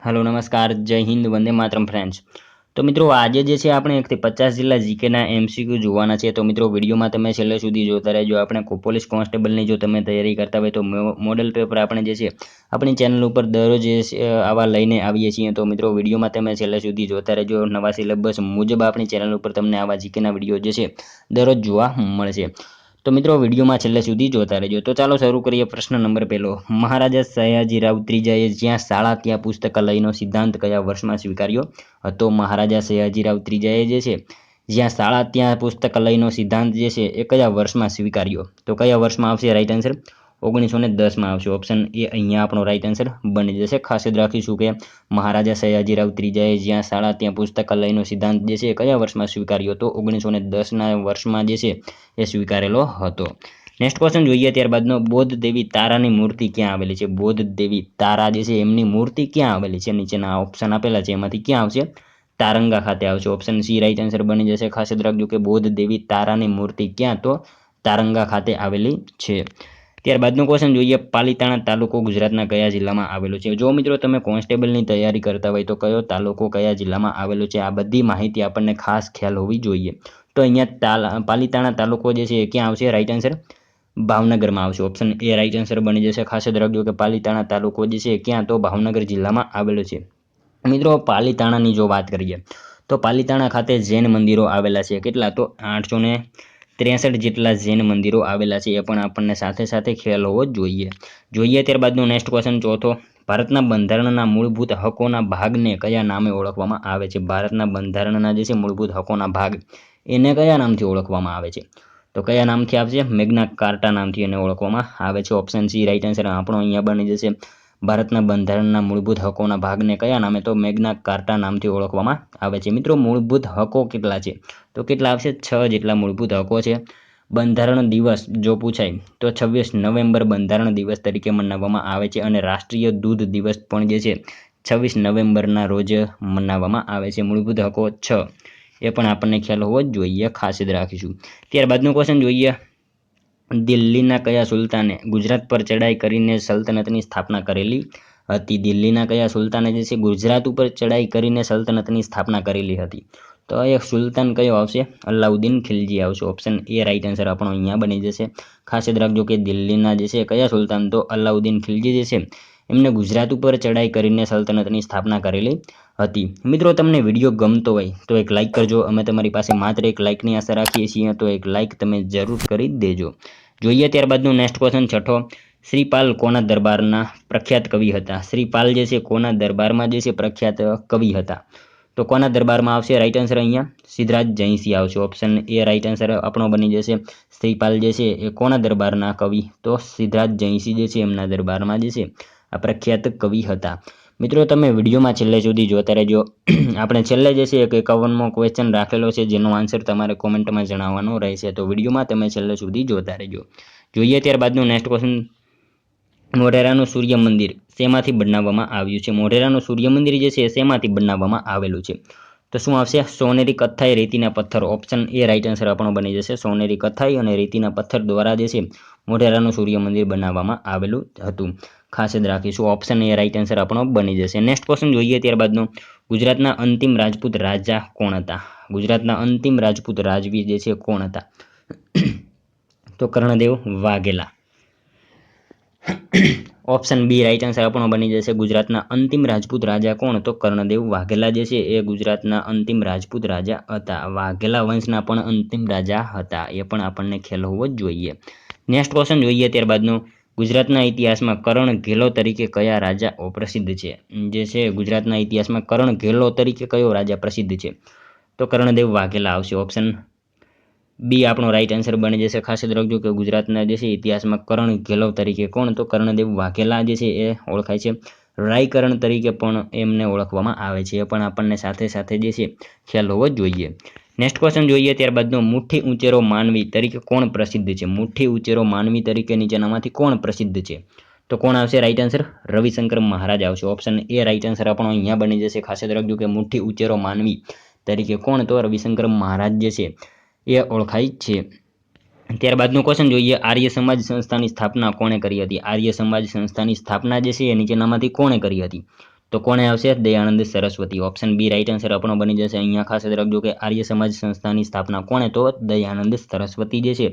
Hello नमस्कार जय Hind Vande Mataram friends. तो मित्रों આજે જે છે આપણે 1 થી 50 જિલ્લા જીકેના એમસીક્યુ જોવાના છે। તો મિત્રો વિડીયોમાં તમે છેલ્લે સુધી જોતા રહેજો। આપણે પોલીસ કોન્સ્ટેબલની જો તમે તૈયારી કરતા હોય તો મોડલ પેપર આપણે જે છે આપણી ચેનલ ઉપર દરરોજ આવા લઈને આવીએ છીએ। તો મિત્રો વિડીયોમાં તમે છેલ્લે સુધી જોતા રહેજો। નવા સિલેબસ મુજબ આપણી ચેનલ ઉપર તમને આવા જીકેના વિડીયો જે છે દરરોજ જોવા મળશે। તો મિત્રો વિડીયોમાં છેલ્લે સુધી જોતા રહેજો। તો ચાલો શરૂ કરીએ। પ્રશ્ન નંબર 1, મહારાજા સયાજીરાવ ત્રીજાએ જ્યાં શાળા ત્યાં પુસ્તકાલયનો સિદ્ધાંત કયા વર્ષમાં સ્વીકાર્યો હતો? મહારાજા સયાજીરાવ ત્રીજાએ જે છે જ્યાં શાળા ત્યાં પુસ્તકાલયનો સિદ્ધાંત જે છે એ કયા વર્ષમાં સ્વીકાર્યો? તો કયા વર્ષમાં આવશે રાઈટ આન્સર? 1910 માં આવશે। ઓપ્શન એ અહીંયા આપણો રાઈટ આન્સર બની જશે। ખાસ યાદ રાખીશું કે મહારાજા સયાજીરાવ ત્રીજાએ જ્યાં શાળા ત્યાં પુસ્તકાલયનો સિદ્ધાંત જે છે કયા વર્ષમાં સ્વીકાર્યો? તો 1910ના વર્ષમાં જે છે એ સ્વીકારેલો હતો। નેક્સ્ટ ક્વેશ્ચન જોઈએ ત્યારબાદનો, બૌદ્ધ દેવી તારાની મૂર્તિ ક્યાં આવેલી છે? બૌદ્ધ દેવી તારા જે છે એમની મૂર્તિ ક્યાં આવેલી છે? નીચેના ઓપ્શન આપેલા છે એમાંથી ક્યાં આવશે? તારંગા ખાતે આવશે। ઓપ્શન સી રાઈટ આન્સર બની જશે। ખાસ યાદ રાખજો કે બૌદ્ધ દેવી તારાની મૂર્તિ ક્યાં? તો તારંગા ખાતે આવેલી છે। ત્યારબાદનો ક્વેશ્ચન જોઈએ, પાલીતાણા તાલુકો ગુજરાતના કયા જિલ્લામાં આવેલો છે? જો મિત્રો તમે કોન્સ્ટેબલની તૈયારી કરતા હોય તો કયો તાલુકો કયા જિલ્લામાં આવેલો છે આ બધી માહિતી આપણને ખાસ ખ્યાલ હોવી જોઈએ। તો અહીંયા પાલીતાણા તાલુકો જે છે એ ક્યાં આવશે? રાઈટ આન્સર ભાવનગરમાં આવશે। ઓપ્શન એ રાઈટ આન્સર બની જશે। ખાસ યાદ રાખજો કે પાલીતાણા તાલુકો જે છે ક્યાં? તો ભાવનગર જિલ્લામાં આવેલો છે। મિત્રો પાલીતાણાની જો વાત કરીએ તો પાલીતાણા ખાતે જૈન મંદિરો આવેલા છે। કેટલા? તો 863 જેટલા જૈન મંદિરો આવેલા છે। એ પણ આપણને સાથે સાથે ખ્યાલ હોવો જોઈએ। ત્યારબાદનો નેક્સ્ટ ક્વેશ્ચન ચોથો, ભારતના બંધારણના મૂળભૂત હકોના ભાગને કયા નામે ઓળખવામાં આવે છે? ભારતના બંધારણના જે છે મૂળભૂત હકોના ભાગ એને કયા નામથી ઓળખવામાં આવે છે? તો કયા નામથી આવશે? મેગ્ના કાર્ટા નામથી એને ઓળખવામાં આવે છે। ઓપ્શન સી રાઈટ આન્સર આપણો અહીંયા બની જશે। ભારતના બંધારણના મૂળભૂત હકોના ભાગને કયા નામે? તો મેગ્ના કાર્ટા નામથી ઓળખવામાં આવે છે। મિત્રો મૂળભૂત હકો કેટલા છે? તો કેટલા આવશે? 6 જેટલા મૂળભૂત હકો છે। બંધારણ દિવસ જો પૂછાય તો 26 નવેમ્બર બંધારણ દિવસ તરીકે મનાવવામાં આવે છે અને રાષ્ટ્રીય દૂધ દિવસ પણ જે છે 26 નવેમ્બરના રોજ મનાવવામાં આવે છે। મૂળભૂત હકો 6 એ પણ આપણને ખ્યાલ હોવો જ જોઈએ, ખાસ યાદ રાખીશું। ત્યારબાદનો ક્વેશ્ચન જોઈએ, દિલ્હીના કયા સુલતાને ગુજરાત પર ચડાઈ કરીને સલ્તનતની સ્થાપના કરેલી હતી? દિલ્હીના કયા સુલતાને જે છે ગુજરાત ઉપર ચડાઈ કરીને સલ્તનતની સ્થાપના કરેલી હતી? તો એ સુલતાન કયો આવશે? અલાઉદ્દીન ખિલજી આવશે। ઓપ્શન એ રાઈટ આન્સર આપણો અહીંયા બની જશે। ખાસ યાદ રાખજો કે દિલ્હીના જે છે કયા સુલતાન? તો અલાઉદ્દીન ખિલજી જે છે એમને ગુજરાત ઉપર ચડાઈ કરીને સલ્તનતની સ્થાપના કરેલી હતી। મિત્રો તમને વિડીયો ગમતો હોય તો એક લાઇક કરજો। અમે તમારી પાસે માત્ર એક લાઇકની આશા રાખીએ છીએ, તો એક લાઇક તમે જરૂર કરી દેજો। જોઈએ ત્યારબાદનો નેક્સ્ટ ક્વેશ્ચન છઠ્ઠો, શ્રીપાલ કોના દરબારના પ્રખ્યાત કવિ હતા? શ્રીપાલ જે છે કોના દરબારમાં જે છે પ્રખ્યાત કવિ હતા? તો કોના દરબારમાં આવશે? રાઈટ આન્સર અહીંયા સિદ્ધરાજ જયસિંહ આવશે। ઓપ્શન એ રાઈટ આન્સર આપણો બની જશે। શ્રીપાલ જે છે એ કોના દરબારના કવિ? તો સિદ્ધરાજ જયસિંહ જે છે એમના દરબારમાં જે છે આ પ્રખ્યાત કવિ હતા। મિત્રો તમે વિડીયોમાં છેલ્લે સુધી જોતા રહેજો। આપણે છેલ્લે જે છે એક 51મો ક્વેશ્ચન રાખેલો છે જેનો આન્સર તમારે કોમેન્ટમાં જણાવવાનો રહેશે। તો વિડીયોમાં તમે છેલ્લે સુધી જોતા રહેજો। જોઈએ ત્યારબાદનો નેક્સ્ટ ક્વેશ્ચન, મોઢેરાનું સૂર્ય મંદિર શેમાંથી બનાવવામાં આવ્યું છે? મોઢેરાનું સૂર્ય મંદિર જે છે શેમાંથી બનાવવામાં આવેલું છે? તો શું આવશે? સોનેરી કથ્થાઈ રેતીના પથ્થર। ઓપ્શન એ રાઈટ આન્સર આપણો બની જશે। સોનેરી કથ્થાઈ અને રેતીના પથ્થર દ્વારા જે છે મોઢેરાનું સૂર્ય મંદિર બનાવવામાં આવેલું હતું। ખાસ યાદ રાખીશું। ઓપ્શન એ રાઈટ આન્સર આપણો બની જશે। નેક્સ્ટ ક્વેશ્ચન જોઈએ ત્યારબાદનો, ગુજરાતના અંતિમ રાજપૂત રાજા કોણ હતા? ગુજરાતના અંતિમ રાજપૂત રાજવી જે છે કોણ હતા? તો Karnadev Vaghela. Option B right answer આપણો બની જશે। ગુજરાતના અંતિમ રાજપૂત રાજા કોણ? તો કર્ણદેવ વાઘેલા જે છે એ ગુજરાતના અંતિમ રાજપૂત રાજા હતા। વાઘેલા વંશના પણ અંતિમ રાજા હતા, એ પણ આપણને ખ્યાલ હોવો જ જોઈએ। નેક્સ્ટ ક્વેશ્ચન જોઈએ ત્યારબાદનો, ગુજરાતના ઇતિહાસમાં કરણ ઘેલો તરીકે કયા રાજા પ્રસિદ્ધ છે? જે છે ગુજરાતના ઇતિહાસમાં કરણ ઘેલો તરીકે કયો રાજા પ્રસિદ્ધ છે? તો કર્ણદેવ વાઘેલા આવશે। ઓપ્શન બી આપણો રાઈટ આન્સર બની જશે। ખાસ યાદ રાખજો કે ગુજરાતના જે છે ઇતિહાસમાં કરણ ઘેલો તરીકે કોણ? તો કર્ણદેવ વાઘેલા જે છે એ ઓળખાય છે। રાયકરણ તરીકે પણ એમને ઓળખવામાં આવે છે, એ પણ આપણને સાથે સાથે જે છે ખ્યાલ હોવો જ જોઈએ। નેક્સ્ટ ક્વેશ્ચન જોઈએ ત્યારબાદનો, મુઠ્ઠી ઉંચેરો માનવી તરીકે કોણ પ્રસિદ્ધ છે? મુઠ્ઠી ઉંચેરો માનવી તરીકે નીચેનામાંથી કોણ પ્રસિદ્ધ છે? તો કોણ આવશે? રાઈટ આન્સર રવિશંકર મહારાજ આવશે। ઓપ્શન એ રાઈટ આન્સર આપણો અહીંયા બની જશે। ખાસ યાદ રાખજો કે મુઠ્ઠી ઉંચેરો માનવી તરીકે કોણ? તો રવિશંકર મહારાજ જે છે એ ઓળખાય છે। ત્યારબાદનો ક્વેશ્ચન જોઈએ, આર્ય સમાજ સંસ્થાની સ્થાપના કોણે કરી હતી? આર્ય સમાજ સંસ્થાની સ્થાપના જે છે એ નીચેનામાંથી કોણે કરી હતી? તો કોણે આવશે? Dayanand Saraswati. Option B right answer આપણો બની જશે. અહીંયા ખાસ યાદ રાખજો કે આર્ય સમાજ સંસ્થાની સ્થાપના કોણે? તો દયાનંદ સરસ્વતી જે છે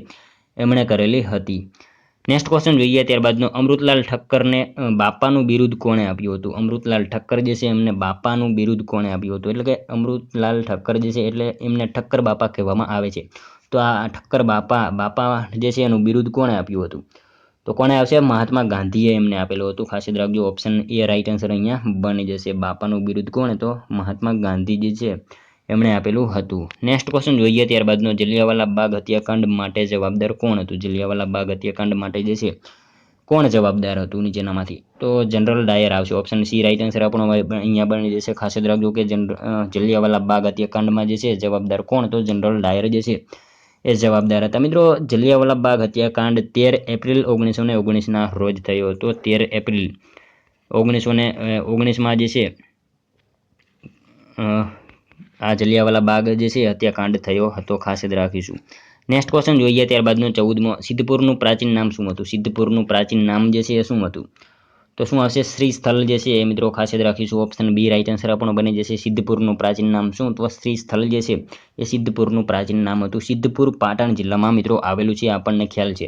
એમણે કરેલી હતી. નેક્સ્ટ ક્વેશ્ચન જોઈએ ત્યારબાદનો. અમૃતલાલ ઠક્કરને બાપાનું બિરુદ કોણે આપ્યું હતું? અમૃતલાલ ઠક્કર જે છે એમને બાપાનું બિરુદ કોણે આપ્યું હતું? એટલે કે અમૃતલાલ ઠક્કર જે છે એટલે એમને ઠક્કર બાપા કહેવામાં આવે છે. તો આ ઠક્કર બાપા જે છે એનું બિરુદ કોણે આપ્યું હતું? તો કોણે આવશે? મહાત્મા ગાંધીએ એમને આપેલું હતું. ખાસ યાદ રાખજો ઓપ્શન એ રાઈટ આન્સર અહીંયા બની જશે. બાપાનું બિરુદ કોણે? તો મહાત્મા ગાંધી જે છે એમણે આપેલું હતું. નેક્સ્ટ ક્વેશ્ચન જોઈએ ત્યારબાદનો. જલિયાવાલા બાગ હત્યાકાંડ માટે જવાબદાર કોણ હતું? જલિયાવાલા બાગ હત્યાકાંડ માટે જે છે કોણ જવાબદાર હતું નીચેનામાંથી? તો જનરલ ડાયર આવશે. ઓપ્શન સી રાઈટ આન્સર આપણો અહીંયા બની જશે. ખાસ યાદ રાખજો કે જલિયાવાલા બાગ હત્યાકાંડમાં જે છે જવાબદાર કોણ? તો જનરલ ડાયર જે છે એ જવાબદાર હતા. મિત્રો, જલિયાવાલા બાગ હત્યાકાંડ 13 એપ્રિલ 1919ના રોજ થયો હતો. 13 એપ્રિલ 1919માં જે છે આ જલિયાવાલા બાગ જે છે હત્યાકાંડ થયો હતો. ખાસ યાદ રાખીશું. નેક્સ્ટ ક્વેશ્ચન જોઈએ ત્યારબાદનો 14મો. સિદ્ધપુરનું પ્રાચીન નામ શું હતું? સિદ્ધપુરનું પ્રાચીન નામ જે છે એ શું હતું? તો શું આવશે? શ્રી સ્થળ જે છે એ મિત્રો ખાસ યાદ રાખીશું. ઓપ્શન બી રાઈટ આન્સર આપણો બની જશે. સિદ્ધપુરનું પ્રાચીન નામ શું? તો શ્રી સ્થળ જે છે એ સિદ્ધપુરનું પ્રાચીન નામ હતું. સિદ્ધપુર પાટણ જિલ્લામાં મિત્રો આવેલું છે, આપણને ખ્યાલ છે.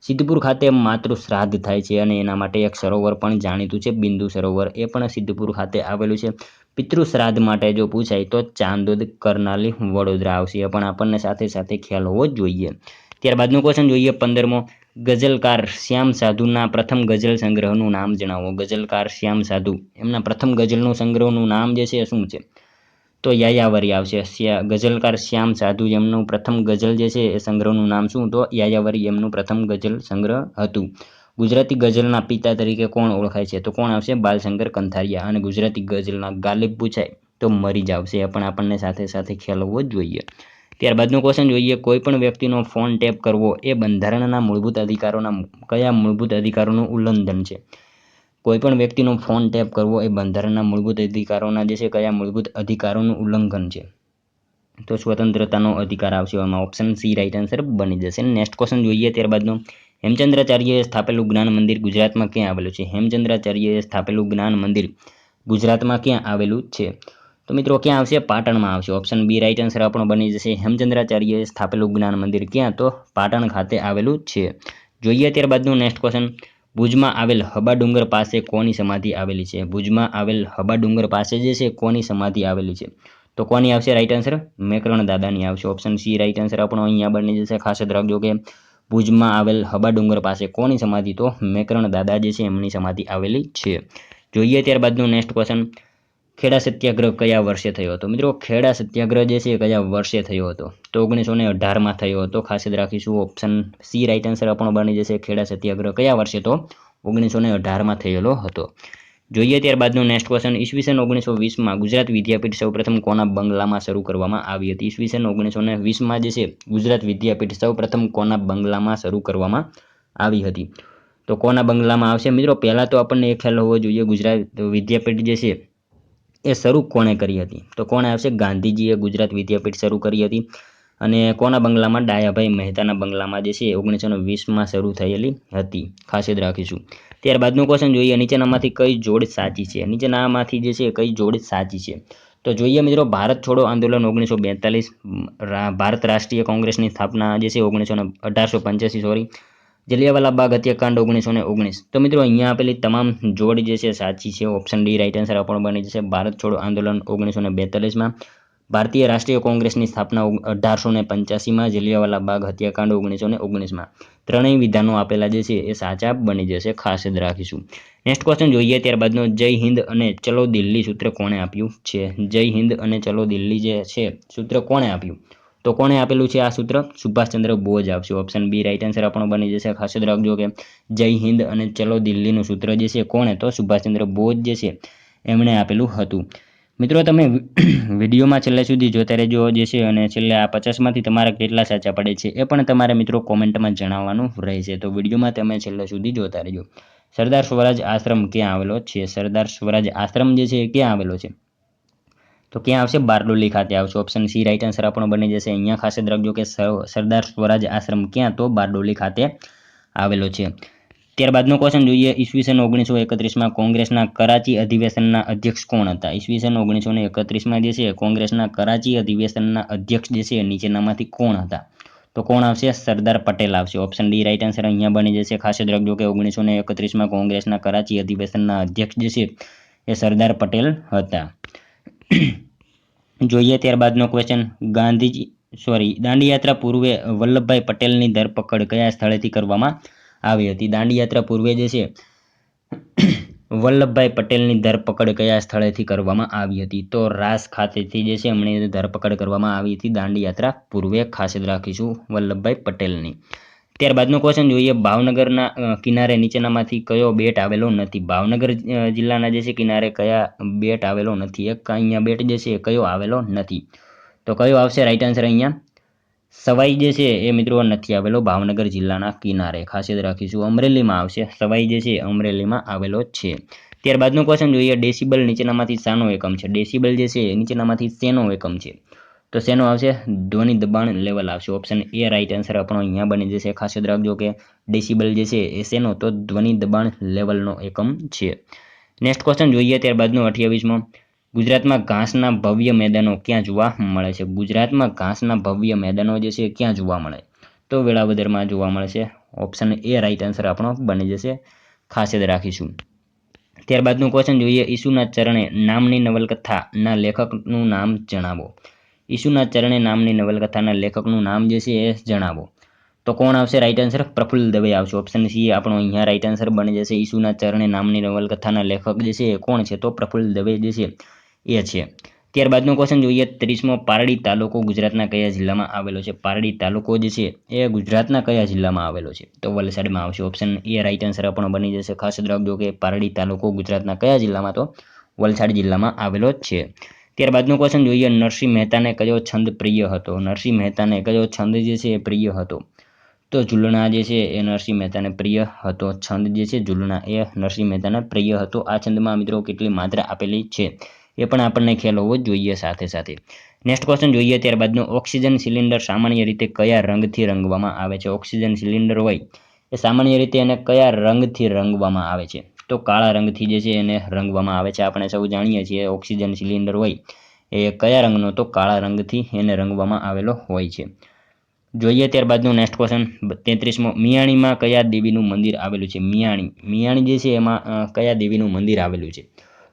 સિદ્ધપુર ખાતે માતૃ શ્રાદ્ધ થાય છે અને એના માટે એક સરોવર પણ જાણીતું છે, બિંદુ સરોવર. એ પણ સિદ્ધપુર ખાતે આવેલું છે. પિતૃ શ્રાદ્ધ માટે જો પૂછાય તો ચાંદોદ, કરનાલી, વડોદરા આવશે. એ પણ આપણને સાથે સાથે ખ્યાલ હોવો જ જોઈએ. ત્યારબાદનો ક્વેશ્ચન જોઈએ 15મો. ગઝલકાર શ્યામ સાધુના પ્રથમ ગઝલ સંગ્રહનું નામ જણાવો. ગઝલકાર શ્યામ સાધુ એમના પ્રથમ ગઝલનું સંગ્રહનું નામ જે છે શું છે? તો યાયાવરી આવશે. ગઝલકાર શ્યામ સાધુ એમનું પ્રથમ ગઝલ જે છે એ સંગ્રહનું નામ શું? તો યાયાવરી એમનું પ્રથમ ગઝલ સંગ્રહ હતું. ગુજરાતી ગઝલના પિતા તરીકે કોણ ઓળખાય છે? તો કોણ આવશે? બાલશંકર કંથારિયા. અને ગુજરાતી ગઝલના ગાલિબ પૂછાય તો મરી જ આવશે. એ પણ આપણને સાથે સાથે ખ્યાલ હોવો જ જોઈએ. ત્યારબાદનો ક્વેશ્ચન જોઈએ. કોઈ પણ વ્યક્તિનો ફોન ટેપ કરવો એ બંધારણના મૂળભૂત અધિકારોના કયા મૂળભૂત અધિકારોનું ઉલ્લંઘન છે? કોઈ પણ વ્યક્તિનો ફોન ટેપ કરવો એ બંધારણના મૂળભૂત અધિકારોના જે છે કયા મૂળભૂત અધિકારોનું ઉલ્લંઘન છે? તો સ્વતંત્રતાનો અધિકાર આવશે. એમાં ઓપ્શન સી રાઈટ આન્સર બની જશે. નેક્સ્ટ ક્વેશ્ચન જોઈએ ત્યારબાદનો. હેમચંદ્રાચાર્યએ સ્થાપેલું જ્ઞાન મંદિર ગુજરાતમાં ક્યાં આવેલું છે? હેમચંદ્રાચાર્યએ સ્થાપેલું જ્ઞાન મંદિર ગુજરાતમાં ક્યાં આવેલું છે? તો મિત્રો ક્યાં આવશે? પાટણમાં આવશે. ઓપ્શન બી રાઈટ આન્સર આપણો બની જશે. હેમચંદ્રાચાર્યએ સ્થાપેલું જ્ઞાન મંદિર ક્યાં? તો પાટણ ખાતે આવેલું છે. જોઈએ ત્યારબાદનું નેક્સ્ટ ક્વેશ્ચન. ભુજમાં આવેલ હબા ડુંગર પાસે કોની સમાધિ આવેલી છે? ભુજમાં આવેલ હબા ડુંગર પાસે જે છે કોની સમાધિ આવેલી છે? તો કોની આવશે રાઈટ આન્સર? મેકરણ દાદાની આવશે. ઓપ્શન સી રાઈટ આન્સર આપણો અહીંયા બની જશે. ખાસ યાદ રાખજો કે ભુજમાં આવેલ હબા ડુંગર પાસે કોની સમાધિ? તો મેકરણ દાદા જે છે એમની સમાધિ આવેલી છે. જોઈએ ત્યારબાદનું નેક્સ્ટ ક્વેશ્ચન. ખેડા સત્યાગ્રહ કયા વર્ષે થયો હતો? મિત્રો, ખેડા સત્યાગ્રહ જે છે કયા વર્ષે થયો હતો? તો 1918માં થયો હતો. ખાસ યાદ રાખીશું. ઓપ્શન સી રાઈટ આન્સર આપણો બની જશે. ખેડા સત્યાગ્રહ કયા વર્ષે? તો 1918માં થયેલો હતો. જોઈએ ત્યારબાદનું નેક્સ્ટ ક્વેશ્ચન. ઈસવીસન 1920માં ગુજરાત વિદ્યાપીઠ સૌપ્રથમ કોના બંગલામાં શરૂ કરવામાં આવી હતી? ઈસવીસન 1920માં જે છે ગુજરાત વિદ્યાપીઠ સૌપ્રથમ કોના બંગલામાં શરૂ કરવામાં આવી હતી? તો કોના બંગલામાં આવશે? મિત્રો, પહેલાં તો આપણને એ ખ્યાલ હોવો જોઈએ ગુજરાત વિદ્યાપીઠ જે છે એ શરૂ કોણે કરી હતી? તો કોણે આવશે? ગાંધીજીએ ગુજરાત વિદ્યાપીઠ શરૂ કરી હતી. અને કોના બંગલામાં? ડાયાભાઈ મહેતાના બંગલામાં જે છે 1920માં શરૂ થયેલી હતી. ખાસ યાદ રાખીશું. ત્યારબાદનું ક્વેશ્ચન જોઈએ. નીચેનામાંથી કઈ જોડ સાચી છે? નીચેનામાંથી જે છે કઈ જોડ સાચી છે? તો જોઈએ મિત્રો. ભારત છોડો આંદોલન 1942, ભારત રાષ્ટ્રીય કોંગ્રેસની સ્થાપના જે છે 1885 સોરી, જલિયાવાલા બાગ હત્યાકાંડ 1919. તો મિત્રો અહીંયા આપેલી તમામ જોડ જે છે સાચી છે. ઓપ્શન ડી રાઈટ આન્સર આપણો બની જશે. ભારત છોડો આંદોલન 1942માં, ભારતીય રાષ્ટ્રીય કોંગ્રેસની સ્થાપના 1885માં, જલિયાવાલા બાગ હત્યાકાંડ 1919માં. ત્રણેય વિધાનો આપેલા જે છે એ સાચા બની જશે. ખાસ યાદ રાખીશું. નેક્સ્ટ ક્વેશ્ચન જોઈએ ત્યારબાદનો. જય હિન્દ અને ચલો દિલ્હી સૂત્ર કોણે આપ્યું છે? જય હિન્દ અને ચલો દિલ્હી જે છે સૂત્ર કોણે આપ્યું? તો કોણે આપેલું છે આ સૂત્ર? સુભાષચંદ્ર બોઝ આવશે. ઓપ્શન બી રાઈટ આન્સર આપણો બની જશે. ખાસ યાદ રાખજો કે જય હિન્દ અને ચલો દિલ્હીનું સૂત્ર જે છે કોણે? તો સુભાષચંદ્ર બોઝ જે છે એમણે આપેલું હતું. મિત્રો, તમે વિડીયોમાં છેલ્લે સુધી જોતા રહેજો જે છે, અને છેલ્લે આ 50માંથી તમારા કેટલા સાચા પડે છે એ પણ તમારે મિત્રો કોમેન્ટમાં જણાવવાનું રહેશે. તો વિડીયોમાં તમે છેલ્લે સુધી જોતા રહેજો. સરદાર સ્વરાજ આશ્રમ ક્યાં આવેલો છે? સરદાર સ્વરાજ આશ્રમ જે છે એ ક્યાં આવેલો છે? તો ક્યાં આવશે? બારડોલી ખાતે આવશે. ઓપ્શન સી રાઈટ આન્સર આપણો બની જશે. અહીંયા ખાસ યાદ રાખજો કે સરદાર સ્વરાજ આશ્રમ ક્યાં? તો બારડોલી ખાતે આવેલો છે. ત્યારબાદનો ક્વેશ્ચન જોઈએ, ઈસવીસન 1931માં કોંગ્રેસના કરાચી અધિવેશનના અધ્યક્ષ કોણ હતા? ઈસવીસન 1931માં જે છે કોંગ્રેસના કરાચી અધિવેશનના અધ્યક્ષ જે છે નીચેનામાંથી કોણ હતા? તો કોણ આવશે? સરદાર પટેલ આવશે. ઓપ્શન ડી રાઈટ આન્સર અહીંયા બની જશે. ખાસ યાદ રાખજો કે 1931માં કોંગ્રેસના કરાચી અધિવેશનના અધ્યક્ષ જે છે એ સરદાર પટેલ હતા. જોઈએ ત્યારબાદનો ક્વેશ્ચન, દાંડીયાત્રા પૂર્વે વલ્લભભાઈ પટેલની ધરપકડ કયા સ્થળેથી કરવામાં આવી હતી? દાંડીયાત્રા પૂર્વે જે છે વલ્લભભાઈ પટેલની ધરપકડ કયા સ્થળેથી કરવામાં આવી હતી? તો રાસ ખાતેથી જે છે એમની ધરપકડ કરવામાં આવી હતી દાંડીયાત્રા પૂર્વે. ખાસ યાદ રાખીશું વલ્લભભાઈ પટેલની. ત્યારબાદનો ક્વેશ્ચન જોઈએ, ભાવનગરના કિનારે નીચેનામાંથી કયો બેટ આવેલો નથી? ભાવનગર જિલ્લાના જે છે કિનારે કયા બેટ આવેલો નથી? એક અહીંયા બેટ જે છે કયો આવેલો નથી? તો કયો આવશે રાઈટ આન્સર અહીંયા? સવાઈ જે છે એ મિત્રો નથી આવેલો ભાવનગર જિલ્લાના કિનારે. ખાસ યાદ રાખીશું. અમરેલીમાં આવશે. સવાઈ જે છે અમરેલીમાં આવેલો છે. ત્યારબાદનો ક્વેશ્ચન જોઈએ, ડેસિબલ નીચેનામાંથી શાનો એકમ છે? ડેસિબલ જે છે નીચેનામાંથી શેનો એકમ છે? તો શેનો આવશે? ધ્વનિ દબાણ લેવલ આવશે. ઓપ્શન એ રાઈટ આન્સર આપણો અહીંયા બની જશે. ખાસ યાદ રાખજો કે ડેસિબલ જે છે એ શેનો? તો ધ્વનિ દબાણ લેવલનો એકમ છે. નેક્સ્ટ ક્વેશ્ચન જોઈએ ત્યારબાદનો 28મો, ગુજરાતમાં ઘાસના ભવ્ય મેદાનો ક્યાં જોવા મળે છે? ગુજરાતમાં ઘાસના ભવ્ય મેદાનો જે છે ક્યાં જોવા મળે? તો વેળાવદરમાં જોવા મળે છે. ઓપ્શન એ રાઈટ આન્સર આપણો બની જશે. ખાસ યાદ રાખીશું. ત્યારબાદનું ક્વેશ્ચન જોઈએ, ઈસુના ચરણે નામની નવલકથાના લેખકનું નામ જણાવો. ઈસુના ચરણે નામની નવલકથાના લેખકનું નામ જે છે એ જણાવો. તો કોણ આવશે રાઈટ આન્સર? પ્રફુલ્લ દવે આવશે. ઓપ્શન સી આપણો અહીંયા રાઈટ આન્સર બની જશે. ઈસુના ચરણે નામની નવલકથાના લેખક જે છે એ કોણ છે? તો પ્રફુલ્લ દવે જે છે એ છે. ત્યારબાદનો ક્વેશ્ચન જોઈએ, 30મો, પારડી તાલુકો ગુજરાતના કયા જિલ્લામાં આવેલો છે? પારડી તાલુકો જે છે એ ગુજરાતના કયા જિલ્લામાં આવેલો છે? તો વલસાડમાં આવશે. ઓપ્શન એ રાઈટ આન્સર આપણો બની જશે. ખાસ યાદ રાખજો કે પારડી તાલુકો ગુજરાતના કયા જિલ્લામાં? તો વલસાડ જિલ્લામાં આવેલો છે. ત્યારબાદનો ક્વેશ્ચન જોઈએ, નરસિંહ મહેતાને કયો છંદ પ્રિય હતો? નરસિંહ મહેતાને કયો છંદ જે છે એ પ્રિય હતો? તો ઝૂલણા જે છે એ નરસિંહ મહેતાને પ્રિય હતો. છંદ જે છે ઝૂલણા એ નરસિંહ મહેતાને પ્રિય હતો. આ છંદમાં મિત્રો કેટલી માત્રા આપેલી છે એ પણ આપણને ખ્યાલ હોવો જોઈએ સાથે સાથે. નેક્સ્ટ ક્વેશ્ચન જોઈએ ત્યારબાદનો, ઓક્સિજન સિલિન્ડર સામાન્ય રીતે કયા રંગથી રંગવામાં આવે છે? ઓક્સિજન સિલિન્ડર હોય એ સામાન્ય રીતે એને કયા રંગથી રંગવામાં આવે છે? તો કાળા રંગથી જે છે એને રંગવામાં આવે છે. આપણે સૌ જાણીએ છીએ ઓક્સિજન સિલિન્ડર હોય એ કયા રંગનો? તો કાળા રંગથી એને રંગવામાં આવેલો હોય છે. જોઈએ ત્યારબાદનું નેક્સ્ટ ક્વેશ્ચન 33મો, મિયાણીમાં કયા દેવીનું મંદિર આવેલું છે? મિયાણી જે છે એમાં કયા દેવીનું મંદિર આવેલું છે?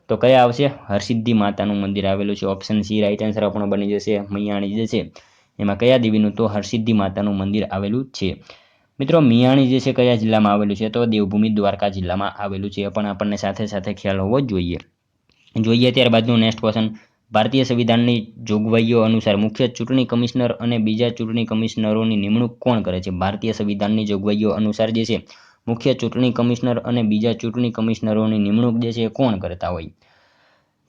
તો કયા આવશે? હરસિદ્ધિ માતાનું મંદિર આવેલું છે. ઓપ્શન સી રાઈટ આન્સર આપણો બની જશે. મિયાણી જે છે એમાં કયા દેવીનું? તો હરસિદ્ધિ માતાનું મંદિર આવેલું છે. મિત્રો મિયાણી જે છે કયા જિલ્લામાં આવેલું છે? તો દેવભૂમિ દ્વારકા જિલ્લામાં આવેલું છે. એ પણ આપણને સાથે સાથે ખ્યાલ હોવો જોઈએ. જોઈએ ત્યારબાદનું નેક્સ્ટ ક્વેશ્ચન, ભારતીય સંવિધાનની જોગવાઈઓ અનુસાર મુખ્ય ચૂંટણી કમિશનર અને બીજા ચૂંટણી કમિશનરોની નિમણૂક કોણ કરે છે? ભારતીય સંવિધાનની જોગવાઈઓ અનુસાર જે છે મુખ્ય ચૂંટણી કમિશનર અને બીજા ચૂંટણી કમિશનરોની નિમણૂક જે છે એ કોણ કરતા હોય?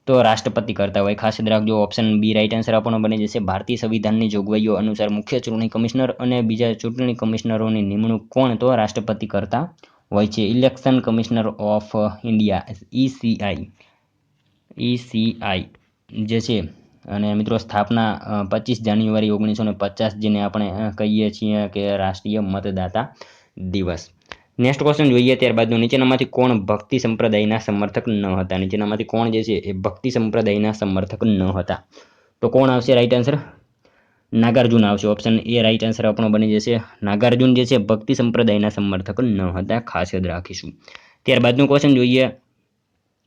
તો રાષ્ટ્રપતિ કરતા હોય. ખાસ યાદ રાખજો. ઓપ્શન બી રાઈટ આન્સર આપણો બની જશે. ભારતીય સંવિધાનની જોગવાઈઓ અનુસાર મુખ્ય ચૂંટણી કમિશનર અને બીજા ચૂંટણી કમિશનરોની નિમણૂક કોણ? તો રાષ્ટ્રપતિ કરતા હોય છે. Election commissioner of India ECI જે છે અને મિત્રો સ્થાપના 25 જાન્યુઆરી 1950, જેને આપણે કહીએ છીએ કે રાષ્ટ્રીય મતદાતા દિવસ. નેક્સ્ટ ક્વેશ્ચન જોઈએ ત્યારબાદનું, નીચેનામાંથી કોણ ભક્તિ સંપ્રદાયના સમર્થક ન હતા? નીચેનામાંથી કોણ જે છે એ ભક્તિ સંપ્રદાયના સમર્થક ન હતા? તો કોણ આવશે રાઈટ આન્સર? નાગાર્જુન આવશે. ઓપ્શન એ રાઈટ આન્સર આપણો બની જશે. નાગાર્જુન જે છે ભક્તિ સંપ્રદાયના સમર્થક ન હતા. ખાસ યાદ રાખીશું. ત્યારબાદનું ક્વેશ્ચન જોઈએ,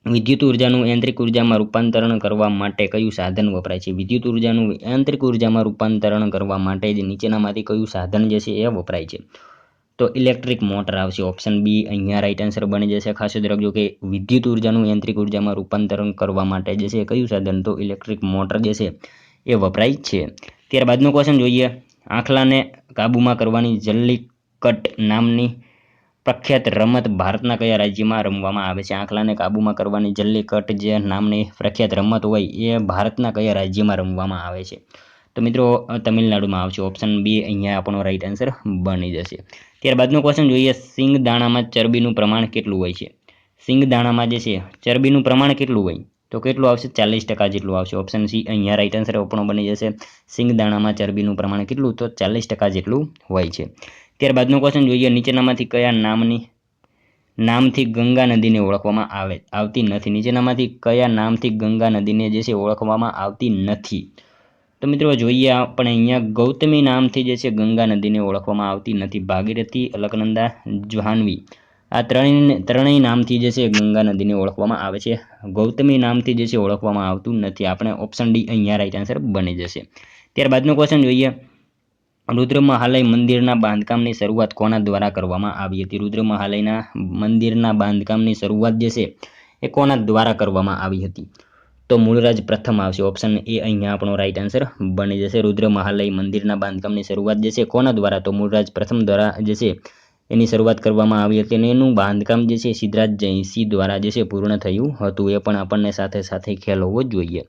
વિદ્યુત ઉર્જાનું યાંત્રિક ઉર્જામાં રૂપાંતરણ કરવા માટે કયું સાધન વપરાય છે? વિદ્યુત ઉર્જાનું યાંત્રિક ઉર્જામાં રૂપાંતરણ કરવા માટે નીચેનામાંથી કયું સાધન જે છે એ વપરાય છે? તો ઇલેક્ટ્રિક મોટર આવશે. ઓપ્શન બી અહીંયા રાઈટ આન્સર બની જશે. ખાસ યાદ રાખજો કે વિદ્યુત ઉર્જાનું યાંત્રિક ઉર્જામાં રૂપાંતરણ કરવા માટે જે છે કયું સાધન? તો ઇલેક્ટ્રિક મોટર જે છે એ વપરાય છે. ત્યારબાદનો ક્વેશ્ચન જોઈએ, આંખલાને કાબૂમાં કરવાની જલ્લીકટ નામની પ્રખ્યાત રમત ભારતના કયા રાજ્યમાં રમવામાં આવે છે? આંખલાને કાબૂમાં કરવાની જલ્લીકટ જે નામની પ્રખ્યાત રમત હોય એ ભારતના કયા રાજ્યમાં રમવામાં આવે છે? તો મિત્રો તમિલનાડુમાં આવશે. ઓપ્શન બી અહીંયા આપણો રાઈટ આન્સર બની જશે. ત્યારબાદનો ક્વેશ્ચન જોઈએ, સિંગ દાણામાં ચરબીનું પ્રમાણ કેટલું હોય છે? સિંગ દાણામાં જે છે ચરબીનું પ્રમાણ કેટલું હોય? તો કેટલું આવશે? 40% જેટલું આવશે. ઓપ્શન સી અહીંયા રાઈટ આન્સર આપણો બની જશે. સિંગ દાણામાં ચરબીનું પ્રમાણ કેટલું? તો 40% જેટલું હોય છે. ત્યારબાદનો ક્વેશ્ચન જોઈએ, નીચેનામાંથી કયા નામની નામથી ગંગા નદીને ઓળખવામાં આવતી નથી? નીચેનામાંથી કયા નામથી ગંગા નદીને જે છે ઓળખવામાં આવતી નથી? તો મિત્રો જોઈએ આપણે અહીંયા ગૌતમી નામથી જે છે ગંગા નદીને ઓળખવામાં આવતી નથી. ભાગીરથી, અલકનંદા, જાહ્નવી આ ત્રણેય નામથી જે છે ગંગા નદીને ઓળખવામાં આવે છે. ગૌતમી નામથી જે છે ઓળખવામાં આવતું નથી. આપણે ઓપ્શન ડી અહીંયા રાઈટ આન્સર બની જશે. ત્યારબાદનો ક્વેશ્ચન જોઈએ. રુદ્રમહાલય મંદિરના બાંધકામની શરૂઆત કોના દ્વારા કરવામાં આવી હતી? રુદ્રમહાલયના મંદિરના બાંધકામની શરૂઆત જે છે એ કોના દ્વારા કરવામાં આવી હતી? તો મૂળરાજ પ્રથમ આવશે. ઓપ્શન એ અહીંયા આપણો રાઈટ આન્સર બની જશે. રુદ્રમહાલય મંદિરના બાંધકામની શરૂઆત જે છે કોના દ્વારા? તો મૂળરાજ પ્રથમ દ્વારા જે છે એની શરૂઆત કરવામાં આવી હતી અને એનું બાંધકામ જે છે સિદ્ધરાજ જયસિંહ દ્વારા જે છે પૂર્ણ થયું હતું. એ પણ આપણને સાથે સાથે ખ્યાલ હોવો જોઈએ.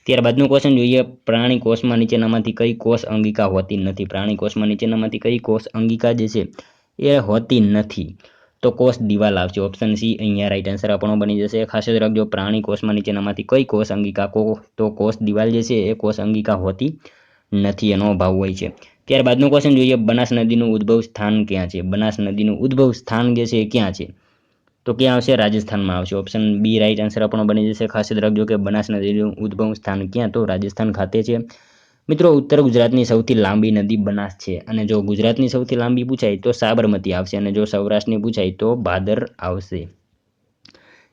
ત્યારબાદનું ક્વેશ્ચન જોઈએ. પ્રાણી કોષમાં નીચેનામાંથી કઈ કોષ અંગિકા હોતી નથી? પ્રાણી કોષમાં નીચેનામાંથી કઈ કોષ અંગિકા જે છે એ હોતી નથી? તો કોષ દિવાલ આવશે. ઓપ્શન સી અહીંયા રાઈટ આન્સર આપણો બની જશે. ખાસ યાદ રાખજો, પ્રાણી કોષમાં નીચેનામાંથી કઈ કોષ અંગિકા? તો કોષ દિવાલ જે છે એ કોષ અંગિકા હોતી નથી, એનો અભાવ હોય છે. ત્યારબાદનું ક્વેશ્ચન જોઈએ. બનાસ નદીનું ઉદ્ભવ સ્થાન ક્યાં છે? બનાસ નદીનું ઉદ્ભવ સ્થાન જે છે એ ક્યાં છે? તો ક્યાં આવશે? રાજસ્થાનમાં આવશે. ઓપ્શન બી રાઈટ આન્સર આપણો બની જશે. ખાસ યાદ રાખજો કે બનાસ નદીનું ઉદ્ભવ સ્થાન ક્યાં? તો રાજસ્થાન ખાતે છે. મિત્રો ઉત્તર ગુજરાતની સૌથી લાંબી નદી બનાસ છે અને જો ગુજરાતની સૌથી લાંબી પૂછાય તો સાબરમતી આવશે અને જો સૌરાષ્ટ્રની પૂછાય તો ભાદર આવશે.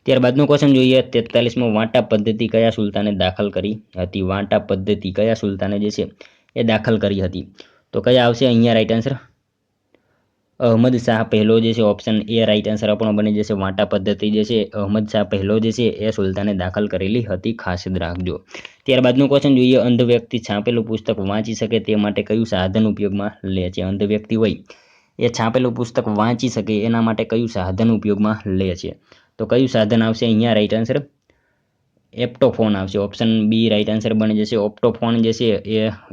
ત્યારબાદનો ક્વેશ્ચન જોઈએ. 43મો વાંટા પદ્ધતિ કયા સુલતાને દાખલ કરી હતી? વાંટા પદ્ધતિ કયા સુલતાને જે છે એ દાખલ કરી હતી? તો કયા આવશે અહીંયા રાઈટ આન્સર? અહમદ શાહ પહેલો જે છે. ઓપ્શન એ રાઈટ આન્સર આપણો બની જશે. વાંટા પદ્ધતિ જે છે અહમદ શાહ પહેલો જે છે એ સુલતાને દાખલ કરેલી હતી. ખાસ યાદ રાખજો. ત્યારબાદનું ક્વેશ્ચન જોઈએ. અંધ વ્યક્તિ છાપેલું પુસ્તક વાંચી શકે તે માટે કયું સાધન ઉપયોગમાં લે છે? અંધ વ્યક્તિ હોય એ છાપેલું પુસ્તક વાંચી શકે એના માટે કયું સાધન ઉપયોગમાં લે છે? તો કયું સાધન આવશે અહીંયા રાઈટ આન્સર? એપ્ટોફોન આવશે. ઓપ્શન બી રાઈટ આન્સર બની જશે. ઓપ્ટોફોન જે છે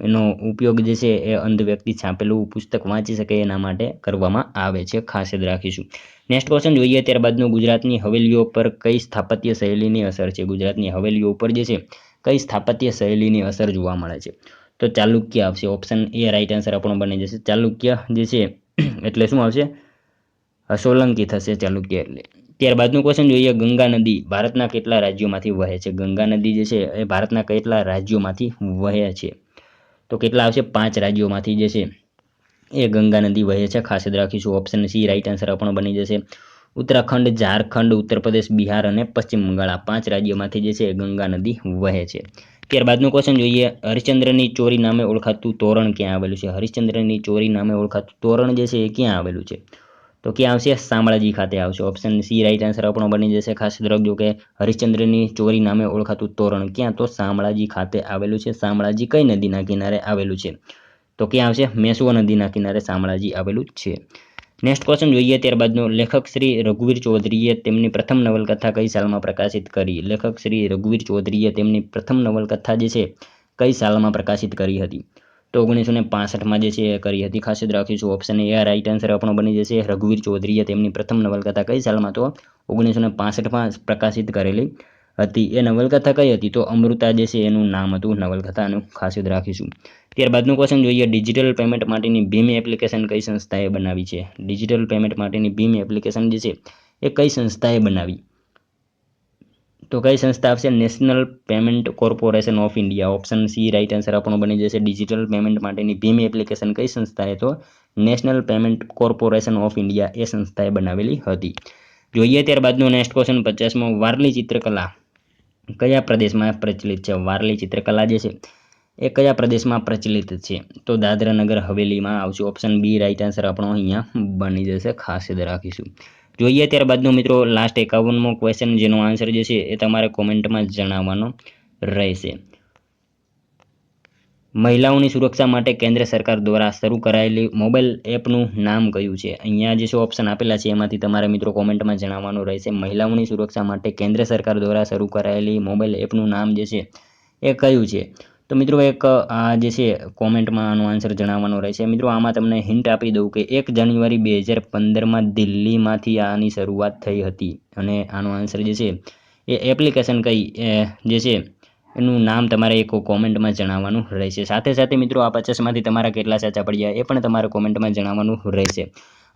એનો ઉપયોગ જે છે એ અંધ વ્યક્તિ છાપેલું પુસ્તક વાંચી શકે એના માટે કરવામાં આવે છે. ખાસ યાદ રાખીશું. નેક્સ્ટ ક્વેશ્ચન જોઈએ. ત્યારબાદનું ગુજરાતની હવેલીઓ પર કઈ સ્થાપત્ય શૈલીની અસર છે? ગુજરાતની હવેલીઓ ઉપર જે છે કઈ સ્થાપત્ય શૈલીની અસર જોવા મળે છે? તો ચાલુક્ય આવશે. ઓપ્શન એ રાઈટ આન્સર આપણો બની જશે. ચાલુક્ય જે છે એટલે શું આવશે? સોલંકી થશે ચાલુક્ય એટલે. ત્યારબાદનું ક્વેશ્ચન જોઈએ. ગંગા નદી ભારતના કેટલા રાજ્યોમાંથી વહે છે? ગંગા નદી જે છે એ ભારતના કેટલા રાજ્યોમાંથી વહે છે? તો કેટલા આવશે? 5 રાજ્યોમાંથી જે છે એ ગંગા નદી વહે છે. ખાસ યાદ રાખીશું. ઓપ્શન સી રાઈટ આન્સર આપણો બની જશે. ઉત્તરાખંડ, ઝારખંડ, ઉત્તર પ્રદેશ, બિહાર અને પશ્ચિમ બંગાળ આ 5 રાજ્યોમાંથી જે છે ગંગા નદી વહે છે. ત્યારબાદનું ક્વેશ્ચન જોઈએ. હરિશ્ચંદ્રની ચોરી નામે ઓળખાતું તોરણ ક્યાં આવેલું છે? હરિશ્ચંદ્રની ચોરી નામે ઓળખાતું તોરણ જે છે એ ક્યાં આવેલું છે? તો ક્યાં આવશે? શામળાજી ખાતે આવશે. ઓપ્શન સી રાઈટ આન્સર આપણો બની જશે. ખાસ યાદ રાખજો કે હરિશ્ચંદ્રની ચોરી નામે ઓળખાતું તોરણ ક્યાં? તો શામળાજી ખાતે આવેલું છે. શામળાજી કઈ નદીના કિનારે આવેલું છે? તો ક્યાં આવશે? મેશ્વો નદીના કિનારે શામળાજી આવેલું છે. નેક્સ્ટ ક્વેશ્ચન જોઈએ. ત્યારબાદનો લેખક શ્રી રઘુવીર ચૌધરીએ તેમની પ્રથમ નવલકથા કઈ સાલમાં પ્રકાશિત કરી? લેખક શ્રી રઘુવીર ચૌધરીએ તેમની પ્રથમ નવલકથા જે છે કઈ સાલમાં પ્રકાશિત કરી હતી? તો 1965માં જે છે એ કરી હતી. ખાસ યાદ રાખીશું. ઓપ્શન એ રાઈટ આન્સર આપણો બની જશે. રઘુવીર ચૌધરીએ તેમની પ્રથમ નવલકથા કઈ સાલમાં? તો 1965માં પ્રકાશિત કરેલી હતી. એ નવલકથા કઈ હતી? તો અમૃતા જે છે એનું નામ હતું નવલકથાનું. ખાસ યાદ રાખીશું. ત્યારબાદનું ક્વેશ્ચન જોઈએ. ડિજિટલ પેમેન્ટ માટેની ભીમ એપ્લિકેશન કઈ સંસ્થાએ બનાવી છે? ડિજિટલ પેમેન્ટ માટેની ભીમ એપ્લિકેશન જે છે એ કઈ સંસ્થાએ બનાવી? તો કઈ સંસ્થા આવશે? National Payment Corporation of India. Option C right answer આપણો બની જશે. ડિજિટલ પેમેન્ટ માટેની ભીમ એપ્લિકેશન કઈ સંસ્થાએ? તો National Payment Corporation of India એ સંસ્થાએ બનાવેલી હતી. જોઈએ ત્યારબાદનો નેક્સ્ટ ક્વેશ્ચન 50મો. વારલી ચિત્રકલા કયા પ્રદેશમાં પ્રચલિત છે? વારલી ચિત્રકલા જે છે એ કયા પ્રદેશમાં પ્રચલિત છે? તો દાદરા નગર હવેલીમાં આવશે. ઓપ્શન બી રાઈટ આન્સર આપણો અહીંયા બની જશે. ખાસ યાદ રાખીશું. જોઈએ ત્યારબાદનો મિત્રો લાસ્ટ 51મો ક્વેશ્ચન જેનો આન્સર જે છે એ તમારે કોમેન્ટમાં જણાવવાનો રહેશે. મહિલાઓની સુરક્ષા માટે કેન્દ્ર સરકાર દ્વારા શરૂ કરાયેલી મોબાઈલ એપનું નામ કયું છે? અહીંયા જે ઓપ્શન આપેલા છે એમાંથી તમારે મિત્રો કોમેન્ટમાં જણાવવાનું રહેશે. મહિલાઓની સુરક્ષા માટે કેન્દ્ર સરકાર દ્વારા શરૂ કરાયેલી મોબાઈલ એપનું નામ જે છે એ કયું છે? તો મિત્રો એક આ જે છે કોમેન્ટમાં આનો આન્સર જણાવવાનો રહેશે. મિત્રો આમાં તમને હિન્ટ આપી દઉં કે 1 જાન્યુઆરી 2015માં દિલ્હીમાંથી આની શરૂઆત થઈ હતી અને આનો આન્સર જે છે એ એપ્લિકેશન કઈ જે છે એનું નામ તમારે એક કોમેન્ટમાં જણાવવાનું રહેશે. સાથે સાથે મિત્રો આ 50માંથી તમારા કેટલા સાચા પડ્યા એ પણ તમારે કોમેન્ટમાં જણાવવાનું રહેશે.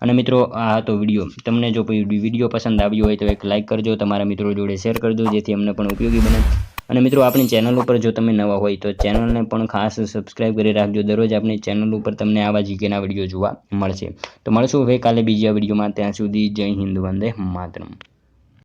અને મિત્રો આ હતો વિડીયો. તમને જો વિડીયો પસંદ આવ્યો હોય તો એક લાઇક કરજો, તમારા મિત્રો જોડે શેર કરજો, જેથી અમને પણ ઉપયોગી બને. અને મિત્રો આપણી ચેનલ ઉપર જો તમે નવા હોય તો ચેનલને પણ ખાસ સબસ્ક્રાઇબ કરી રાખજો. દરરોજ આપણી ચેનલ ઉપર તમને આવા જીકેના વિડીયો જોવા મળશે. તો મળશું હવે કાલે બીજા વિડીયોમાં. ત્યાં સુધી જય હિન્દ, વંદે માતરમ.